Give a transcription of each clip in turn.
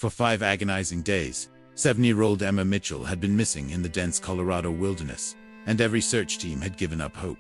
For 5 agonizing days, 7-year-old Emma Mitchell had been missing in the dense Colorado wilderness, and every search team had given up hope.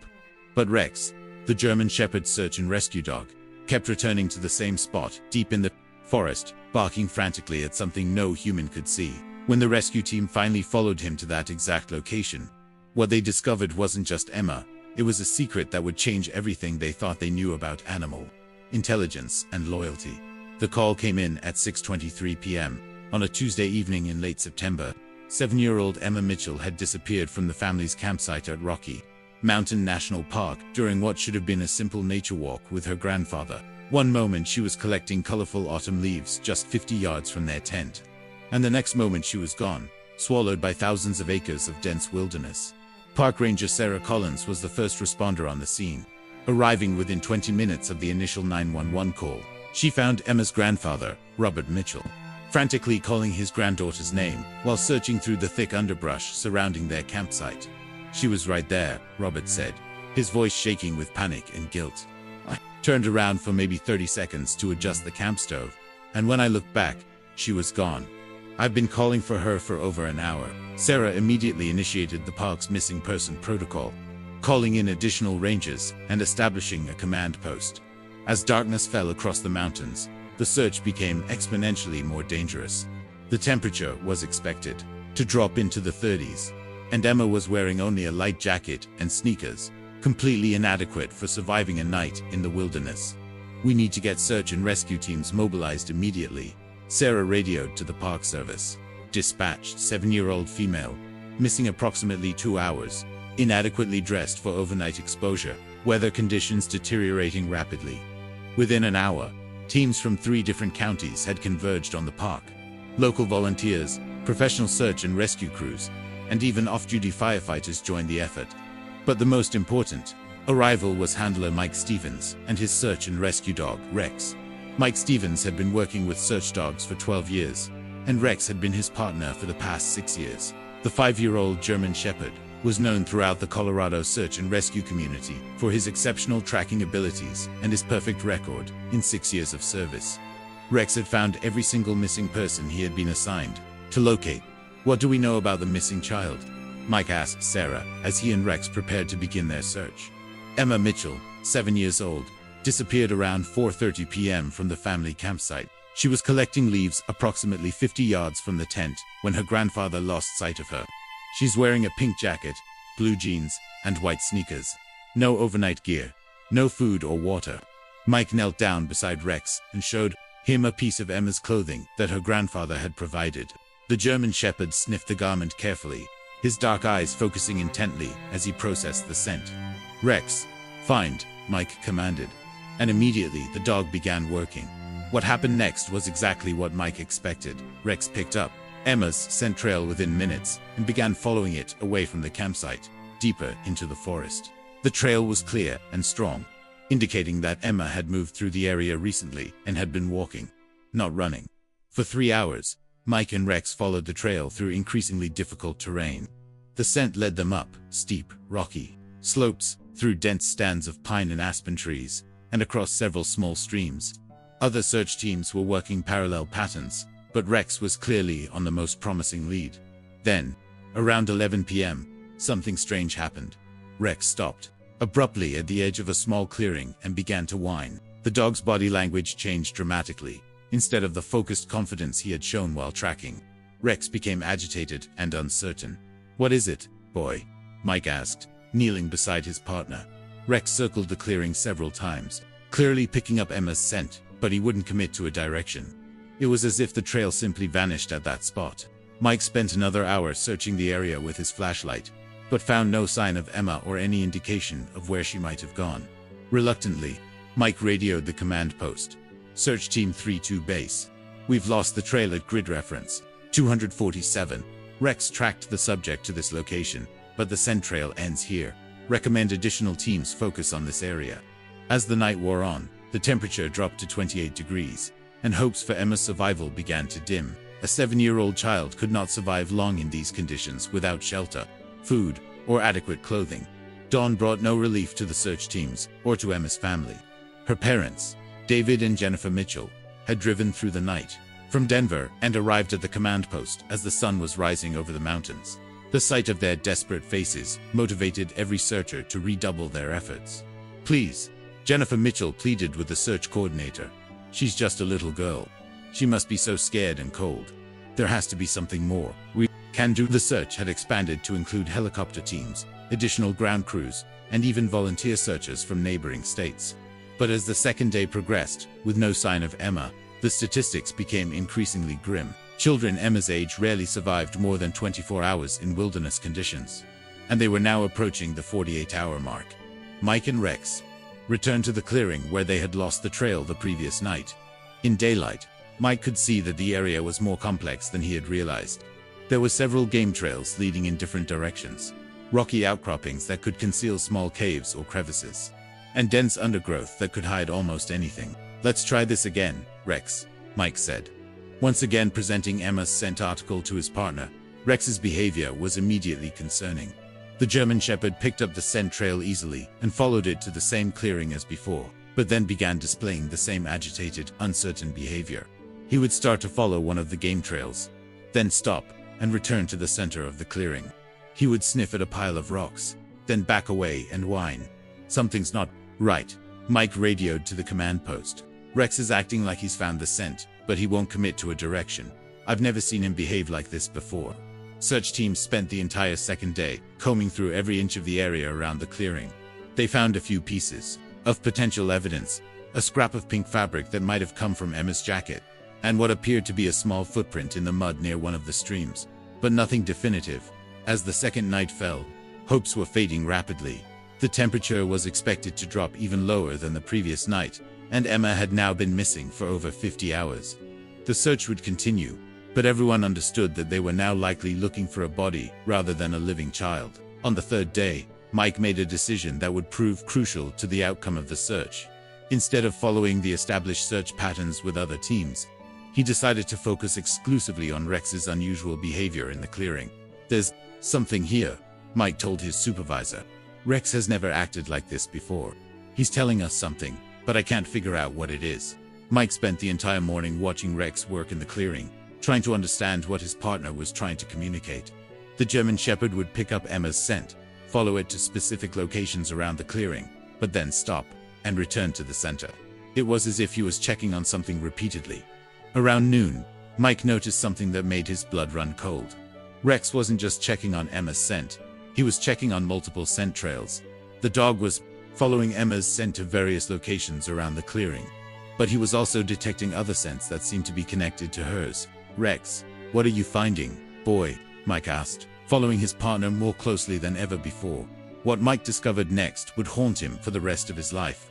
But Rex, the German Shepherd search and rescue dog, kept returning to the same spot, deep in the forest, barking frantically at something no human could see. When the rescue team finally followed him to that exact location, what they discovered wasn't just Emma, it was a secret that would change everything they thought they knew about animal intelligence and loyalty. The call came in at 6:23 p.m. on a Tuesday evening in late September. 7-year-old Emma Mitchell had disappeared from the family's campsite at Rocky Mountain National Park during what should have been a simple nature walk with her grandfather. One moment she was collecting colorful autumn leaves just 50 yards from their tent, and the next moment she was gone, swallowed by thousands of acres of dense wilderness. Park Ranger Sarah Collins was the first responder on the scene. Arriving within 20 minutes of the initial 911 call, she found Emma's grandfather, Robert Mitchell, frantically calling his granddaughter's name while searching through the thick underbrush surrounding their campsite. "She was right there," Robert said, his voice shaking with panic and guilt. "I turned around for maybe 30 seconds to adjust the camp stove, and when I looked back, she was gone. I've been calling for her for over an hour." Sarah immediately initiated the park's missing person protocol, calling in additional rangers and establishing a command post. As darkness fell across the mountains, the search became exponentially more dangerous. The temperature was expected to drop into the 30s, and Emma was wearing only a light jacket and sneakers, completely inadequate for surviving a night in the wilderness. "We need to get search and rescue teams mobilized immediately," Sarah radioed to the Park Service. "Dispatched, 7-year-old female, missing approximately 2 hours, inadequately dressed for overnight exposure, weather conditions deteriorating rapidly." Within an hour, teams from 3 different counties had converged on the park. Local volunteers, professional search and rescue crews, and even off-duty firefighters joined the effort. But the most important arrival was handler Mike Stevens and his search and rescue dog, Rex. Mike Stevens had been working with search dogs for 12 years, and Rex had been his partner for the past 6 years. The 5-year-old German Shepherd was known throughout the Colorado search and rescue community for his exceptional tracking abilities and his perfect record in 6 years of service. Rex had found every single missing person he had been assigned to locate. "What do we know about the missing child?" Mike asked Sarah as he and Rex prepared to begin their search. Emma Mitchell, 7 years old, disappeared around 4:30 p.m. from the family campsite. She was collecting leaves approximately 50 yards from the tent when her grandfather lost sight of her. She's wearing a pink jacket, blue jeans, and white sneakers. No overnight gear, no food or water. Mike knelt down beside Rex and showed him a piece of Emma's clothing that her grandfather had provided. The German Shepherd sniffed the garment carefully, his dark eyes focusing intently as he processed the scent. "Rex, find," Mike commanded, and immediately the dog began working. What happened next was exactly what Mike expected. Rex picked up Emma's scent trail within minutes and began following it away from the campsite, deeper into the forest. The trail was clear and strong, indicating that Emma had moved through the area recently and had been walking, not running. For 3 hours, Mike and Rex followed the trail through increasingly difficult terrain. The scent led them up steep, rocky slopes, through dense stands of pine and aspen trees, and across several small streams. Other search teams were working parallel patterns, but Rex was clearly on the most promising lead. Then, around 11 p.m., something strange happened. Rex stopped abruptly at the edge of a small clearing and began to whine. The dog's body language changed dramatically. Instead of the focused confidence he had shown while tracking, Rex became agitated and uncertain. "What is it, boy?" Mike asked, kneeling beside his partner. Rex circled the clearing several times, clearly picking up Emma's scent, but he wouldn't commit to a direction. It was as if the trail simply vanished at that spot. Mike spent another hour searching the area with his flashlight, but found no sign of Emma or any indication of where she might have gone. Reluctantly, Mike radioed the command post. "Search Team 3-2 base. We've lost the trail at grid reference 247. Rex tracked the subject to this location, but the scent trail ends here. Recommend additional teams focus on this area." As the night wore on, the temperature dropped to 28 degrees, and hopes for Emma's survival began to dim. A 7-year-old child could not survive long in these conditions without shelter, food, or adequate clothing. Dawn brought no relief to the search teams or to Emma's family. Her parents, David and Jennifer Mitchell, had driven through the night, from Denver and arrived at the command post as the sun was rising over the mountains. The sight of their desperate faces motivated every searcher to redouble their efforts. "Please," Jennifer Mitchell pleaded with the search coordinator. "She's just a little girl. She must be so scared and cold. There has to be something more we can do." The search had expanded to include helicopter teams, additional ground crews, and even volunteer searchers from neighboring states. But as the second day progressed, with no sign of Emma, the statistics became increasingly grim. Children Emma's age rarely survived more than 24 hours in wilderness conditions, and they were now approaching the 48-hour mark. Mike and Rex returned to the clearing where they had lost the trail the previous night. In daylight, Mike could see that the area was more complex than he had realized. There were several game trails leading in different directions, rocky outcroppings that could conceal small caves or crevices, and dense undergrowth that could hide almost anything. "Let's try this again, Rex," Mike said. Once again presenting Emma's scent article to his partner, Rex's behavior was immediately concerning. The German Shepherd picked up the scent trail easily and followed it to the same clearing as before, but then began displaying the same agitated, uncertain behavior. He would start to follow one of the game trails, then stop and return to the center of the clearing. He would sniff at a pile of rocks, then back away and whine. "Something's not right," Mike radioed to the command post. "Rex is acting like he's found the scent, but he won't commit to a direction. I've never seen him behave like this before." Search teams spent the entire second day combing through every inch of the area around the clearing. They found a few pieces of potential evidence, a scrap of pink fabric that might have come from Emma's jacket, and what appeared to be a small footprint in the mud near one of the streams, but nothing definitive. As the second night fell, hopes were fading rapidly. The temperature was expected to drop even lower than the previous night, and Emma had now been missing for over 50 hours. The search would continue, but everyone understood that they were now likely looking for a body rather than a living child. On the third day, Mike made a decision that would prove crucial to the outcome of the search. Instead of following the established search patterns with other teams, he decided to focus exclusively on Rex's unusual behavior in the clearing. "There's something here," Mike told his supervisor. "Rex has never acted like this before. He's telling us something, but I can't figure out what it is." Mike spent the entire morning watching Rex work in the clearing, trying to understand what his partner was trying to communicate. The German Shepherd would pick up Emma's scent, follow it to specific locations around the clearing, but then stop and return to the center. It was as if he was checking on something repeatedly. Around noon, Mike noticed something that made his blood run cold. Rex wasn't just checking on Emma's scent, he was checking on multiple scent trails. The dog was following Emma's scent to various locations around the clearing, but he was also detecting other scents that seemed to be connected to hers. "Rex, what are you finding, boy?" Mike asked, following his partner more closely than ever before. What Mike discovered next would haunt him for the rest of his life.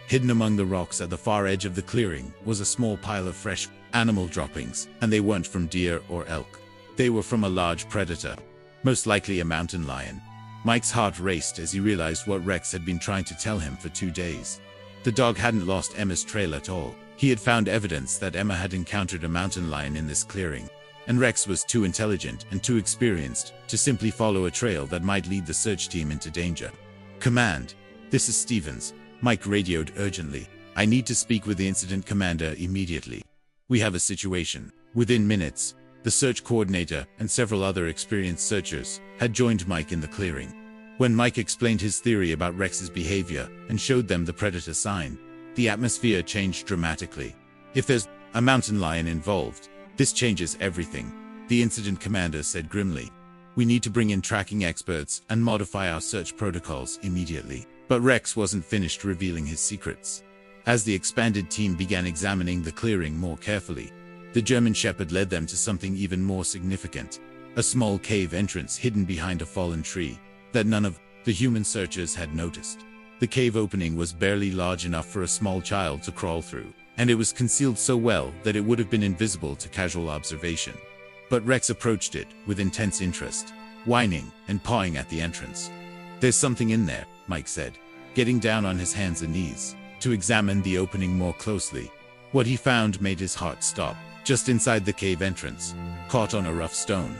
Hidden among the rocks at the far edge of the clearing was a small pile of fresh animal droppings, and they weren't from deer or elk. They were from a large predator, most likely a mountain lion. Mike's heart raced as he realized what Rex had been trying to tell him for 2 days. The dog hadn't lost Emma's trail at all. He had found evidence that Emma had encountered a mountain lion in this clearing, and Rex was too intelligent and too experienced to simply follow a trail that might lead the search team into danger. "Command, this is Stevens," Mike radioed urgently. "I need to speak with the incident commander immediately. We have a situation." Within minutes, the search coordinator and several other experienced searchers had joined Mike in the clearing. When Mike explained his theory about Rex's behavior and showed them the predator sign, the atmosphere changed dramatically. "If there's a mountain lion involved, this changes everything," the incident commander said grimly. "We need to bring in tracking experts and modify our search protocols immediately." But Rex wasn't finished revealing his secrets. As the expanded team began examining the clearing more carefully, the German Shepherd led them to something even more significant, a small cave entrance hidden behind a fallen tree that none of the human searchers had noticed. The cave opening was barely large enough for a small child to crawl through, and it was concealed so well that it would have been invisible to casual observation. But Rex approached it with intense interest, whining and pawing at the entrance. "There's something in there," Mike said, getting down on his hands and knees to examine the opening more closely. What he found made his heart stop. Just inside the cave entrance, caught on a rough stone,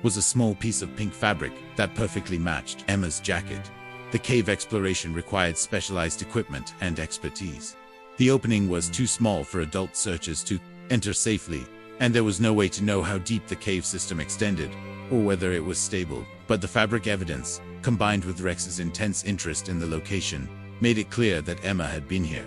was a small piece of pink fabric that perfectly matched Emma's jacket. The cave exploration required specialized equipment and expertise. The opening was too small for adult searchers to enter safely, and there was no way to know how deep the cave system extended, or whether it was stable. But the fabric evidence, combined with Rex's intense interest in the location, made it clear that Emma had been here.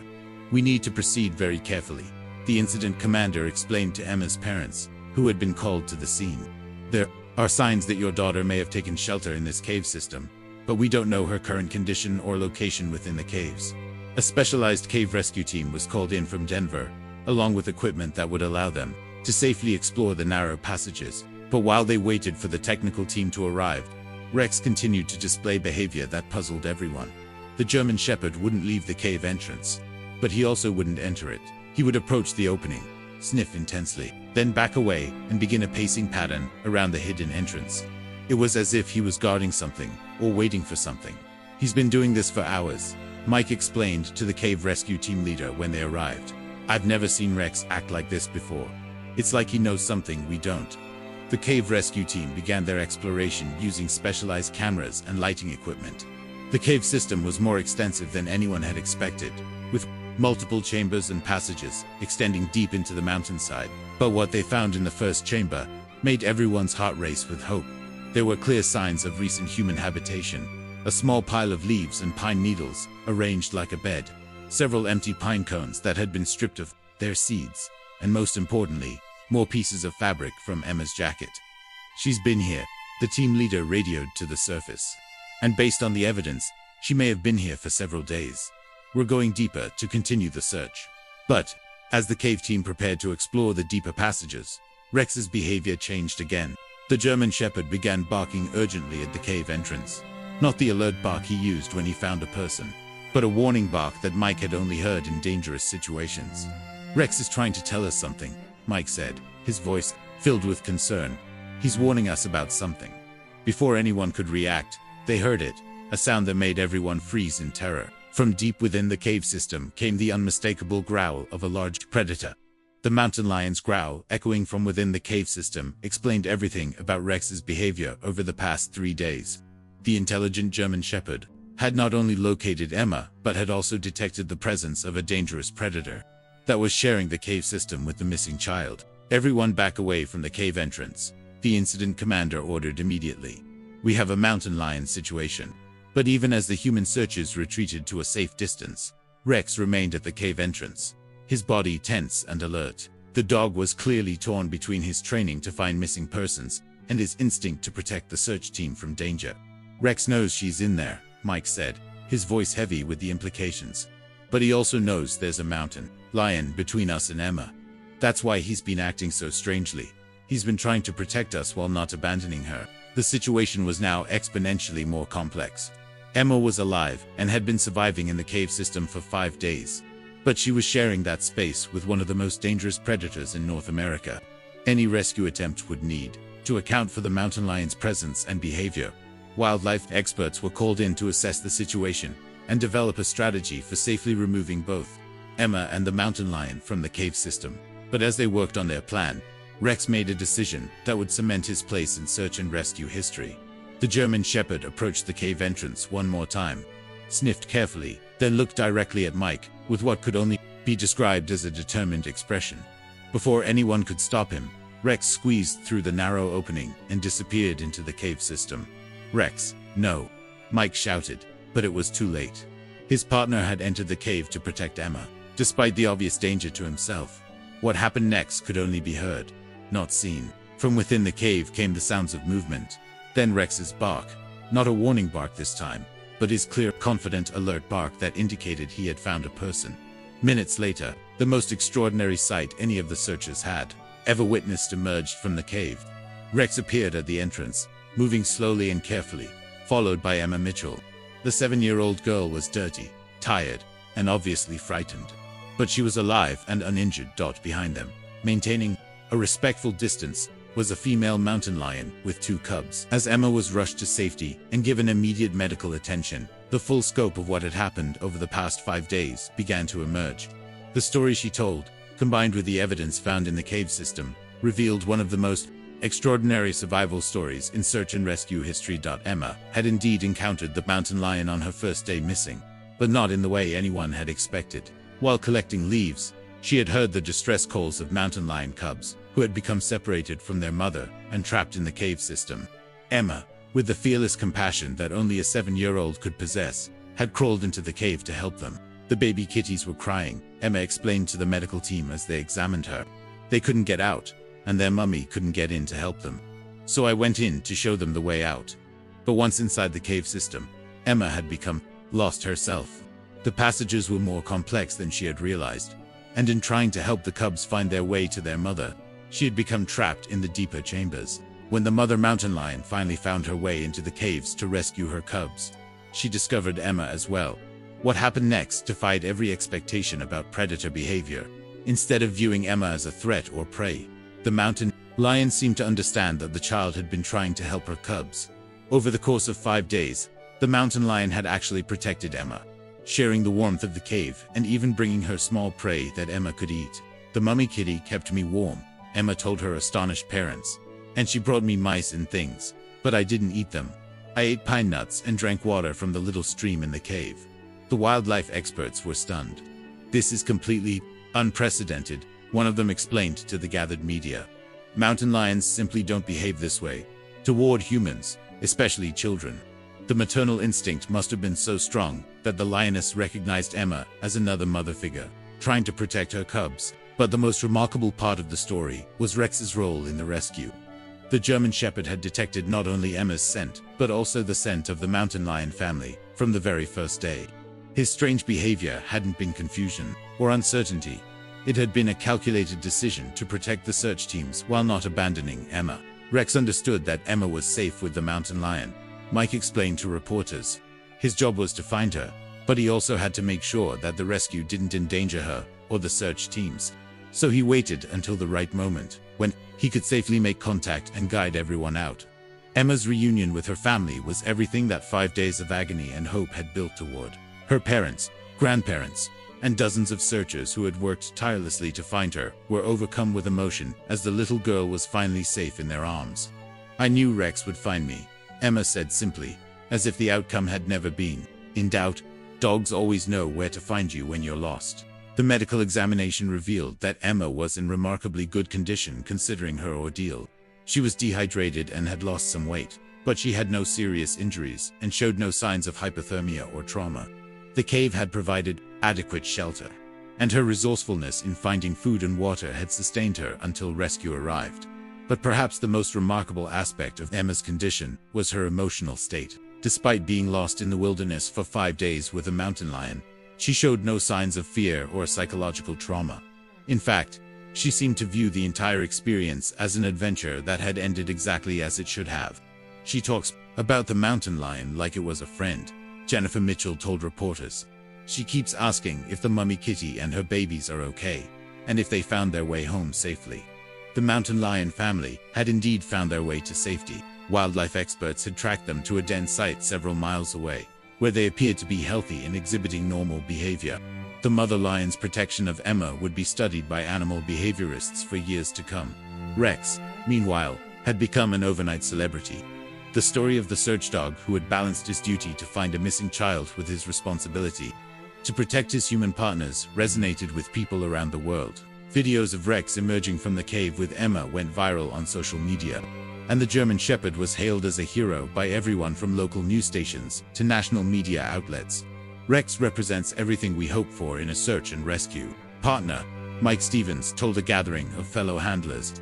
"We need to proceed very carefully," the incident commander explained to Emma's parents, who had been called to the scene. "There are signs that your daughter may have taken shelter in this cave system, but we don't know her current condition or location within the caves." A specialized cave rescue team was called in from Denver, along with equipment that would allow them to safely explore the narrow passages. But while they waited for the technical team to arrive, Rex continued to display behavior that puzzled everyone. The German Shepherd wouldn't leave the cave entrance, but he also wouldn't enter it. He would approach the opening, sniff intensely, then back away and begin a pacing pattern around the hidden entrance. It was as if he was guarding something or waiting for something. "He's been doing this for hours," Mike explained to the cave rescue team leader when they arrived. "I've never seen Rex act like this before. It's like he knows something we don't." The cave rescue team began their exploration using specialized cameras and lighting equipment. The cave system was more extensive than anyone had expected, with multiple chambers and passages extending deep into the mountainside. But what they found in the first chamber made everyone's heart race with hope. There were clear signs of recent human habitation: a small pile of leaves and pine needles arranged like a bed, several empty pine cones that had been stripped of their seeds, and most importantly, more pieces of fabric from Emma's jacket. "She's been here," the team leader radioed to the surface. "And based on the evidence, she may have been here for several days. We're going deeper to continue the search." But as the cave team prepared to explore the deeper passages, Rex's behavior changed again. The German Shepherd began barking urgently at the cave entrance. Not the alert bark he used when he found a person, but a warning bark that Mike had only heard in dangerous situations. "Rex is trying to tell us something," Mike said, his voice filled with concern. "He's warning us about something." Before anyone could react, they heard it, a sound that made everyone freeze in terror. From deep within the cave system came the unmistakable growl of a large predator. The mountain lion's growl, echoing from within the cave system, explained everything about Rex's behavior over the past 3 days. The intelligent German Shepherd had not only located Emma, but had also detected the presence of a dangerous predator that was sharing the cave system with the missing child. "Everyone back away from the cave entrance," the incident commander ordered immediately. "We have a mountain lion situation." But even as the human searchers retreated to a safe distance, Rex remained at the cave entrance, his body tense and alert. The dog was clearly torn between his training to find missing persons and his instinct to protect the search team from danger. "Rex knows she's in there," Mike said, his voice heavy with the implications. "But he also knows there's a mountain lion between us and Emma. That's why he's been acting so strangely. He's been trying to protect us while not abandoning her." The situation was now exponentially more complex. Emma was alive and had been surviving in the cave system for 5 days. But she was sharing that space with one of the most dangerous predators in North America. Any rescue attempt would need to account for the mountain lion's presence and behavior. Wildlife experts were called in to assess the situation and develop a strategy for safely removing both Emma and the mountain lion from the cave system. But as they worked on their plan, Rex made a decision that would cement his place in search and rescue history. The German Shepherd approached the cave entrance one more time, sniffed carefully, then looked directly at Mike with what could only be described as a determined expression. Before anyone could stop him, Rex squeezed through the narrow opening and disappeared into the cave system. "Rex, no!" Mike shouted, but it was too late. His partner had entered the cave to protect Emma, despite the obvious danger to himself. What happened next could only be heard, not seen. From within the cave came the sounds of movement. Then Rex's bark, not a warning bark this time, but his clear, confident, alert bark that indicated he had found a person. Minutes later, the most extraordinary sight any of the searchers had ever witnessed emerged from the cave. Rex appeared at the entrance, moving slowly and carefully, followed by Emma Mitchell. The 7-year-old girl was dirty, tired, and obviously frightened. But she was alive and uninjured. Behind them, maintaining a respectful distance, was a female mountain lion with 2 cubs. As Emma was rushed to safety and given immediate medical attention, the full scope of what had happened over the past 5 days began to emerge. The story she told, combined with the evidence found in the cave system, revealed one of the most extraordinary survival stories in search and rescue history. Emma had indeed encountered the mountain lion on her first day missing, but not in the way anyone had expected. While collecting leaves, She had heard the distress calls of mountain lion cubs, who had become separated from their mother and trapped in the cave system. Emma, with the fearless compassion that only a 7-year-old could possess, had crawled into the cave to help them. The baby kitties were crying, Emma explained to the medical team as they examined her. They couldn't get out, and their mummy couldn't get in to help them. So I went in to show them the way out. But once inside the cave system, Emma had become lost herself. The passages were more complex than she had realized, and in trying to help the cubs find their way to their mother, she had become trapped in the deeper chambers. When the mother mountain lion finally found her way into the caves to rescue her cubs, she discovered Emma as well. What happened next defied every expectation about predator behavior. Instead of viewing Emma as a threat or prey, the mountain lion seemed to understand that the child had been trying to help her cubs. Over the course of 5 days, the mountain lion had actually protected Emma, sharing the warmth of the cave and even bringing her small prey that Emma could eat. "The mummy kitty kept me warm," Emma told her astonished parents, "and she brought me mice and things, but I didn't eat them. I ate pine nuts and drank water from the little stream in the cave." The wildlife experts were stunned. "This is completely unprecedented," one of them explained to the gathered media. "Mountain lions simply don't behave this way toward humans, especially children." The maternal instinct must have been so strong that the lioness recognized Emma as another mother figure, trying to protect her cubs. But the most remarkable part of the story was Rex's role in the rescue. The German Shepherd had detected not only Emma's scent, but also the scent of the mountain lion family from the very first day. His strange behavior hadn't been confusion or uncertainty. It had been a calculated decision to protect the search teams while not abandoning Emma. Rex understood that Emma was safe with the mountain lion, Mike explained to reporters. His job was to find her, but he also had to make sure that the rescue didn't endanger her or the search teams. So he waited until the right moment, when he could safely make contact and guide everyone out. Emma's reunion with her family was everything that 5 days of agony and hope had built toward. Her parents, grandparents, and dozens of searchers who had worked tirelessly to find her were overcome with emotion as the little girl was finally safe in their arms. "I knew Rex would find me," Emma said simply, as if the outcome had never been in doubt. "Dogs always know where to find you when you're lost." The medical examination revealed that Emma was in remarkably good condition considering her ordeal. She was dehydrated and had lost some weight, but she had no serious injuries and showed no signs of hypothermia or trauma. The cave had provided adequate shelter, and her resourcefulness in finding food and water had sustained her until rescue arrived. But perhaps the most remarkable aspect of Emma's condition was her emotional state. Despite being lost in the wilderness for 5 days with a mountain lion, she showed no signs of fear or psychological trauma. In fact, she seemed to view the entire experience as an adventure that had ended exactly as it should have. "She talks about the mountain lion like it was a friend," Jennifer Mitchell told reporters. "She keeps asking if the mummy kitty and her babies are okay, and if they found their way home safely." The mountain lion family had indeed found their way to safety. Wildlife experts had tracked them to a den site several miles away, where they appeared to be healthy and exhibiting normal behavior. The mother lion's protection of Emma would be studied by animal behaviorists for years to come. Rex, meanwhile, had become an overnight celebrity. The story of the search dog who had balanced his duty to find a missing child with his responsibility to protect his human partners resonated with people around the world. Videos of Rex emerging from the cave with Emma went viral on social media, and the German Shepherd was hailed as a hero by everyone from local news stations to national media outlets. Rex represents everything we hope for in a search and rescue partner, Mike Stevens told a gathering of fellow handlers.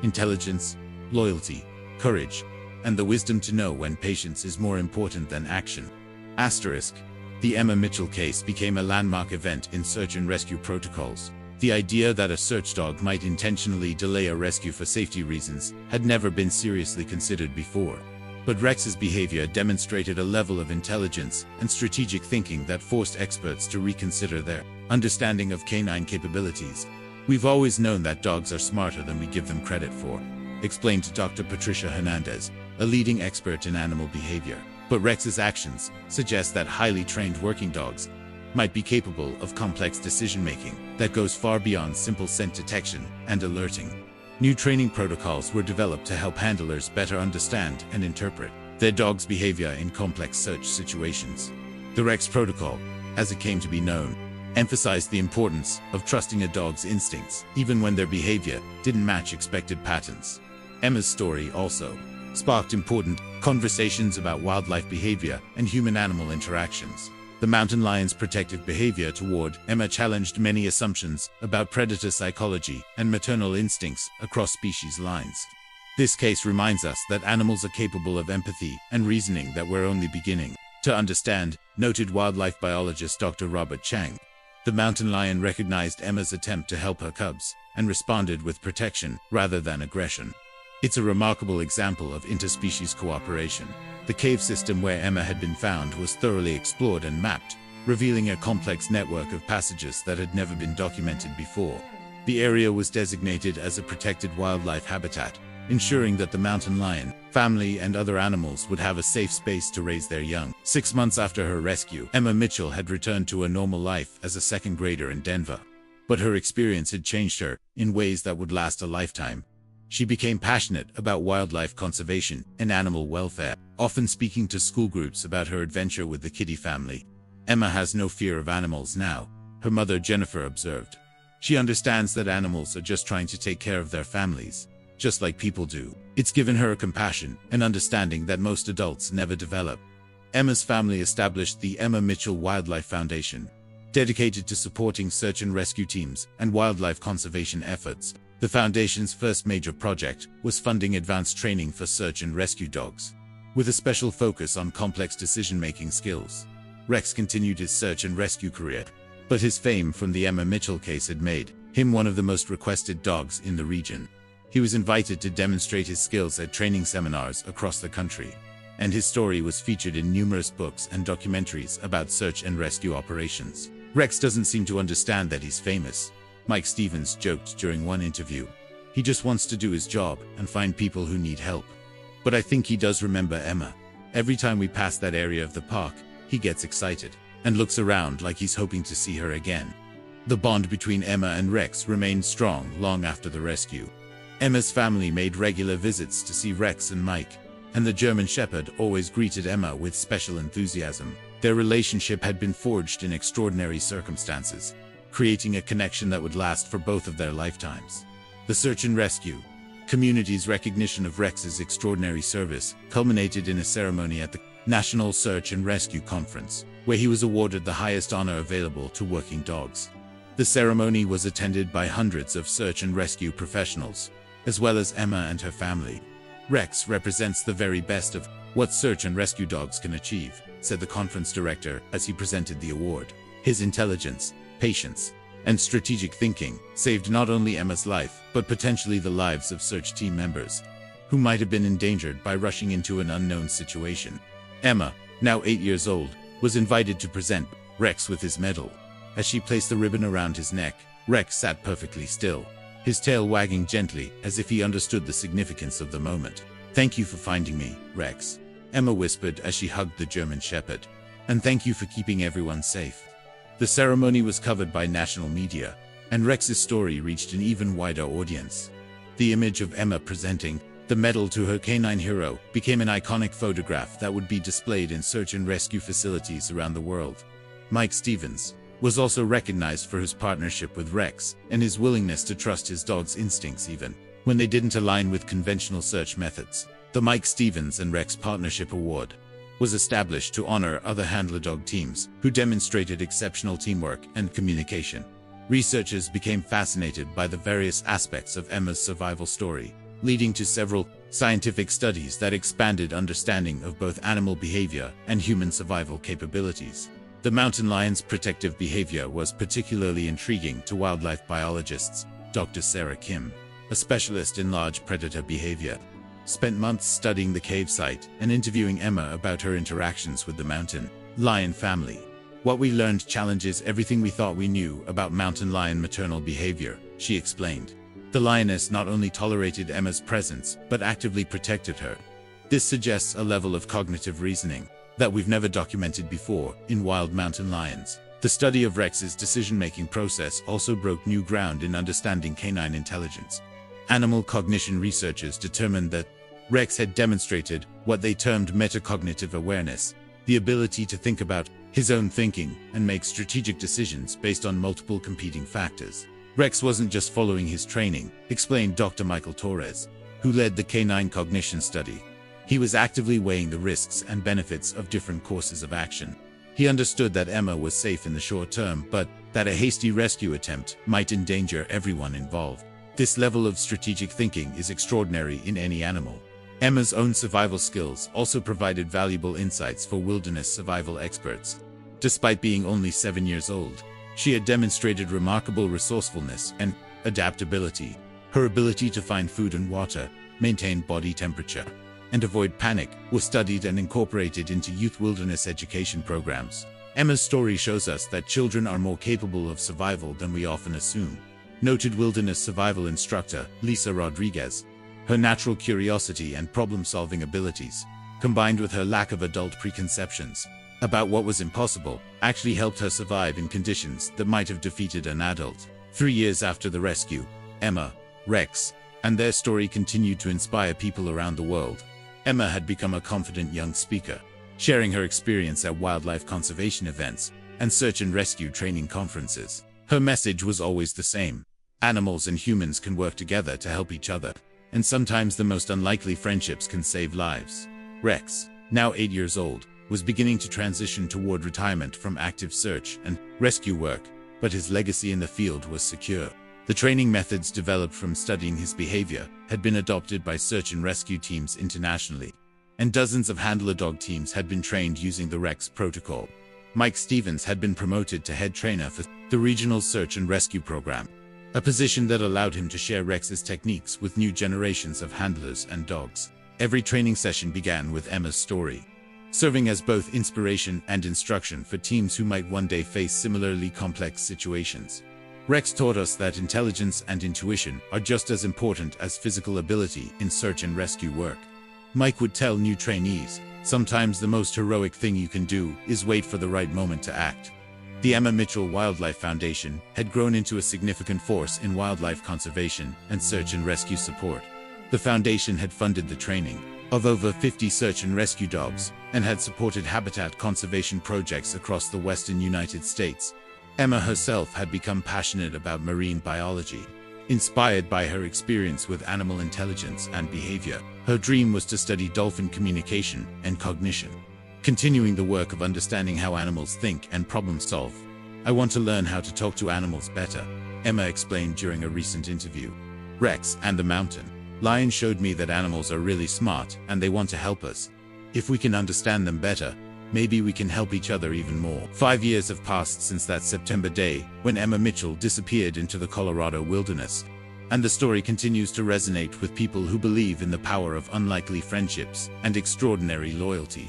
"Intelligence, loyalty, courage, and the wisdom to know when patience is more important than action." Asterisk. The Emma Mitchell case became a landmark event in search and rescue protocols. The idea that a search dog might intentionally delay a rescue for safety reasons had never been seriously considered before. But Rex's behavior demonstrated a level of intelligence and strategic thinking that forced experts to reconsider their understanding of canine capabilities. "We've always known that dogs are smarter than we give them credit for," explained Dr. Patricia Hernandez, a leading expert in animal behavior. But Rex's actions suggest that highly trained working dogs might be capable of complex decision-making that goes far beyond simple scent detection and alerting. New training protocols were developed to help handlers better understand and interpret their dog's behavior in complex search situations. The Rex protocol, as it came to be known, emphasized the importance of trusting a dog's instincts, even when their behavior didn't match expected patterns. Emma's story also sparked important conversations about wildlife behavior and human-animal interactions. The mountain lion's protective behavior toward Emma challenged many assumptions about predator psychology and maternal instincts across species lines. This case reminds us that animals are capable of empathy and reasoning that we're only beginning to understand, noted wildlife biologist Dr. Robert Chang. The mountain lion recognized Emma's attempt to help her cubs and responded with protection rather than aggression. It's a remarkable example of interspecies cooperation. The cave system where Emma had been found was thoroughly explored and mapped, revealing a complex network of passages that had never been documented before. The area was designated as a protected wildlife habitat, ensuring that the mountain lion family and other animals would have a safe space to raise their young. 6 months after her rescue, Emma Mitchell had returned to a normal life as a second grader in Denver. But her experience had changed her in ways that would last a lifetime. She became passionate about wildlife conservation and animal welfare, often speaking to school groups about her adventure with the kitty family. Emma has no fear of animals now, her mother Jennifer observed. She understands that animals are just trying to take care of their families, just like people do. It's given her a compassion and understanding that most adults never develop. Emma's family established the Emma Mitchell Wildlife Foundation, dedicated to supporting search and rescue teams and wildlife conservation efforts. The foundation's first major project was funding advanced training for search and rescue dogs, with a special focus on complex decision-making skills. Rex continued his search and rescue career, but his fame from the Emma Mitchell case had made him one of the most requested dogs in the region. He was invited to demonstrate his skills at training seminars across the country, and his story was featured in numerous books and documentaries about search and rescue operations. Rex doesn't seem to understand that he's famous, Mike Stevens joked during one interview. He just wants to do his job and find people who need help. But I think he does remember Emma. Every time we pass that area of the park, he gets excited and looks around like he's hoping to see her again. The bond between Emma and Rex remained strong long after the rescue. Emma's family made regular visits to see Rex and Mike, and the German Shepherd always greeted Emma with special enthusiasm. Their relationship had been forged in extraordinary circumstances, creating a connection that would last for both of their lifetimes. The search and rescue community's recognition of Rex's extraordinary service culminated in a ceremony at the National Search and Rescue Conference, where he was awarded the highest honor available to working dogs. The ceremony was attended by hundreds of search and rescue professionals, as well as Emma and her family. Rex represents the very best of what search and rescue dogs can achieve, said the conference director as he presented the award. His intelligence, patience, and strategic thinking saved not only Emma's life, but potentially the lives of search team members, who might have been endangered by rushing into an unknown situation. Emma, now 8 years old, was invited to present Rex with his medal. As she placed the ribbon around his neck, Rex sat perfectly still, his tail wagging gently as if he understood the significance of the moment. "Thank you for finding me, Rex," Emma whispered as she hugged the German Shepherd. "And thank you for keeping everyone safe." The ceremony was covered by national media, and Rex's story reached an even wider audience. The image of Emma presenting the medal to her canine hero became an iconic photograph that would be displayed in search and rescue facilities around the world. Mike Stevens was also recognized for his partnership with Rex and his willingness to trust his dog's instincts even when they didn't align with conventional search methods. The Mike Stevens and Rex Partnership Award was established to honor other handler dog teams who demonstrated exceptional teamwork and communication. Researchers became fascinated by the various aspects of Emma's survival story, leading to several scientific studies that expanded understanding of both animal behavior and human survival capabilities. The mountain lion's protective behavior was particularly intriguing to wildlife biologists. Dr. Sarah Kim, a specialist in large predator behavior, spent months studying the cave site and interviewing Emma about her interactions with the mountain lion family. "What we learned challenges everything we thought we knew about mountain lion maternal behavior," she explained. The lioness not only tolerated Emma's presence, but actively protected her. This suggests a level of cognitive reasoning that we've never documented before in wild mountain lions. The study of Rex's decision-making process also broke new ground in understanding canine intelligence. Animal cognition researchers determined that Rex had demonstrated what they termed metacognitive awareness, the ability to think about his own thinking, and make strategic decisions based on multiple competing factors. Rex wasn't just following his training, explained Dr. Michael Torres, who led the canine cognition study. He was actively weighing the risks and benefits of different courses of action. He understood that Emma was safe in the short term, but that a hasty rescue attempt might endanger everyone involved. This level of strategic thinking is extraordinary in any animal. Emma's own survival skills also provided valuable insights for wilderness survival experts. Despite being only 7 years old, she had demonstrated remarkable resourcefulness and adaptability. Her ability to find food and water, maintain body temperature, and avoid panic was studied and incorporated into youth wilderness education programs. Emma's story shows us that children are more capable of survival than we often assume. Noted wilderness survival instructor Lisa Rodriguez, her natural curiosity and problem-solving abilities, combined with her lack of adult preconceptions about what was impossible, actually helped her survive in conditions that might have defeated an adult. 3 years after the rescue, Emma, Rex, and their story continued to inspire people around the world. Emma had become a confident young speaker, sharing her experience at wildlife conservation events and search and rescue training conferences. Her message was always the same: animals and humans can work together to help each other, and sometimes the most unlikely friendships can save lives. Rex, now 8 years old, was beginning to transition toward retirement from active search and rescue work, but his legacy in the field was secure. The training methods developed from studying his behavior had been adopted by search and rescue teams internationally, and dozens of handler dog teams had been trained using the Rex protocol. Mike Stevens had been promoted to head trainer for the regional search and rescue program, a position that allowed him to share Rex's techniques with new generations of handlers and dogs. Every training session began with Emma's story, serving as both inspiration and instruction for teams who might one day face similarly complex situations. Rex taught us that intelligence and intuition are just as important as physical ability in search and rescue work. Mike would tell new trainees, sometimes the most heroic thing you can do is wait for the right moment to act. The Emma Mitchell Wildlife Foundation had grown into a significant force in wildlife conservation and search and rescue support. The foundation had funded the training of over 50 search and rescue dogs and had supported habitat conservation projects across the western United States. Emma herself had become passionate about marine biology. Inspired by her experience with animal intelligence and behavior, her dream was to study dolphin communication and cognition, continuing the work of understanding how animals think and problem solve. "I want to learn how to talk to animals better," Emma explained during a recent interview. "Rex and the mountain lion showed me that animals are really smart and they want to help us. If we can understand them better, maybe we can help each other even more." 5 years have passed since that September day when Emma Mitchell disappeared into the Colorado wilderness, and the story continues to resonate with people who believe in the power of unlikely friendships and extraordinary loyalty.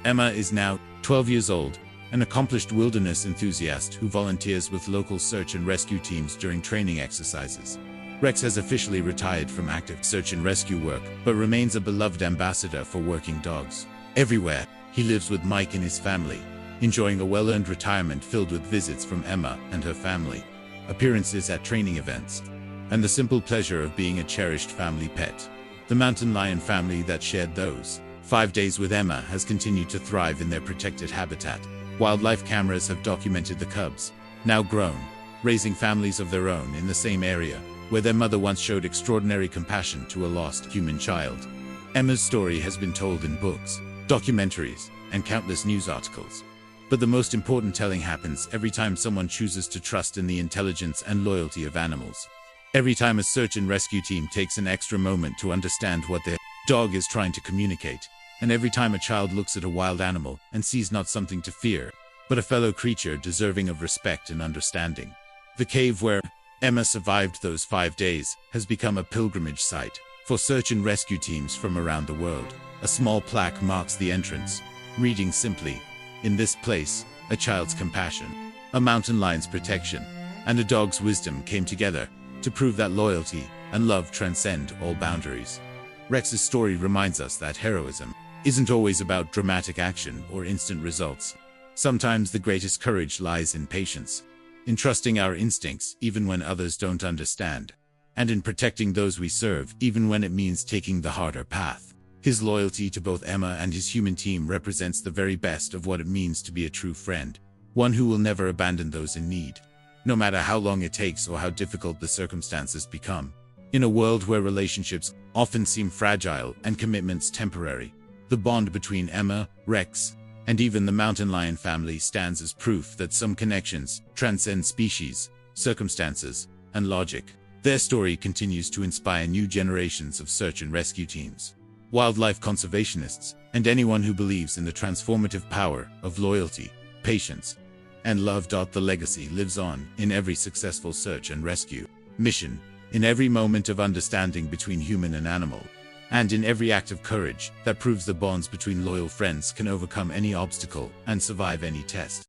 Emma is now 12 years old, an accomplished wilderness enthusiast who volunteers with local search and rescue teams during training exercises. Rex has officially retired from active search and rescue work, but remains a beloved ambassador for working dogs. Everywhere, he lives with Mike and his family, enjoying a well-earned retirement filled with visits from Emma and her family, appearances at training events, and the simple pleasure of being a cherished family pet. The mountain lion family that shared those 5 days with Emma has continued to thrive in their protected habitat. Wildlife cameras have documented the cubs, now grown, raising families of their own in the same area where their mother once showed extraordinary compassion to a lost human child. Emma's story has been told in books, documentaries, and countless news articles. But the most important telling happens every time someone chooses to trust in the intelligence and loyalty of animals. Every time a search and rescue team takes an extra moment to understand what their dog is trying to communicate, and every time a child looks at a wild animal and sees not something to fear, but a fellow creature deserving of respect and understanding. The cave where Emma survived those 5 days has become a pilgrimage site for search and rescue teams from around the world. A small plaque marks the entrance, reading simply, "In this place, a child's compassion, a mountain lion's protection, and a dog's wisdom came together to prove that loyalty and love transcend all boundaries." Rex's story reminds us that heroism isn't always about dramatic action or instant results. Sometimes the greatest courage lies in patience, in trusting our instincts even when others don't understand, and in protecting those we serve even when it means taking the harder path. His loyalty to both Emma and his human team represents the very best of what it means to be a true friend, one who will never abandon those in need, no matter how long it takes or how difficult the circumstances become. In a world where relationships often seem fragile and commitments temporary, the bond between Emma, Rex, and even the mountain lion family stands as proof that some connections transcend species, circumstances, and logic. Their story continues to inspire new generations of search and rescue teams, wildlife conservationists, and anyone who believes in the transformative power of loyalty, patience, and love. The legacy lives on in every successful search and rescue mission, in every moment of understanding between human and animal, and in every act of courage that proves the bonds between loyal friends can overcome any obstacle and survive any test.